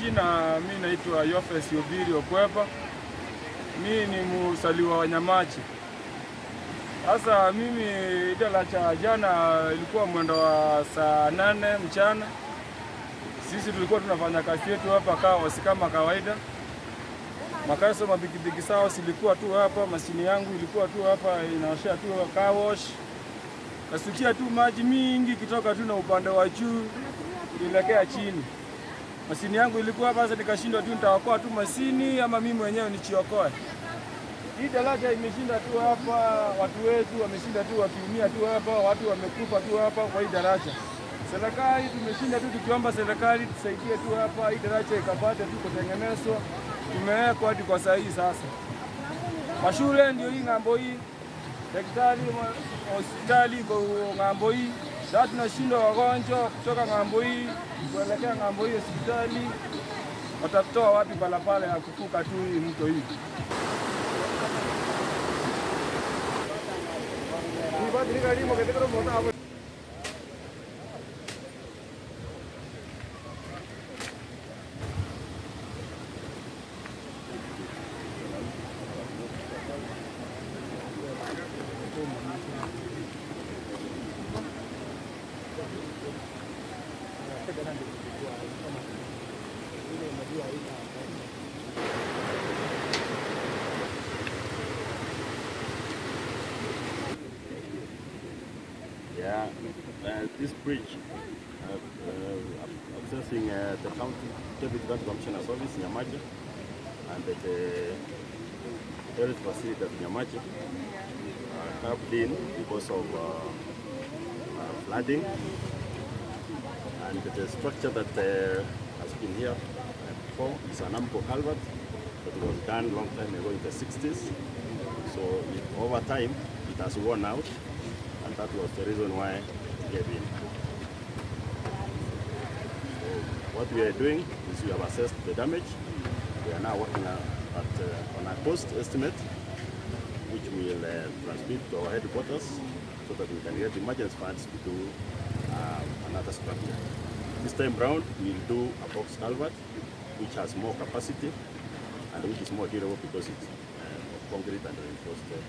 majina mimi naitwa Yofes Yobiri Okwepa. Mimi ni msaliwa wa Nyamache. Sasa mimi Daraja jana ilikuwa mwendo wa saa 8 mchana. Sisi tulikuwa tunafanya kazi yetu hapa kama kawaida. Makaso mabikibiki sawa silikuwa tu hapa, mashini yangu ilikuwa tu hapa inaoshia tu car wash. Nasukia tu maji mingi kutoka tu na upande wa juu ilekea chini. Mashini yangu ilikuwa hapa, sasa nikashindwa tu nitaokoa tu mashini ama mimi mwenyewe nichiokoe. Hii Daraja imeshinda tu hapa, watu wetu wameshinda tu wakiumia tu hapa, watu wamekufa tu hapa kwa hii Daraja. Serikali tumeshinda tu tukiomba serikali tusaidie tu hapa, hii Daraja ikapate tu kutengenezwa. Tumewekwa hadi kwa saa hii sasa. Mashule ndio hii ngambo hii. Daktari hospitali kwa ngambo hii. Sasa tunashindwa wagonjwa kutoka ngambo hii kuelekea ngambo hii hospitali. Watatoa wapi pale ya kuvuka tu hii mto hii. Yeah, this bridge, accessing the Deputy County Commissioner's office in Nyamache and the tourist facility at Nyamache have been because of flooding, and the structure that has been here before is an ample culvert that was done a long time ago in the 60s. So over time it has worn out, and that was the reason why it gave in. So what we are doing is we have assessed the damage. We are now working on a cost estimate, which we will transmit to our headquarters so that we can get emergency funds to do another structure. This time round, we will do a box culvert, which has more capacity and which is more durable because it's concrete and reinforcement.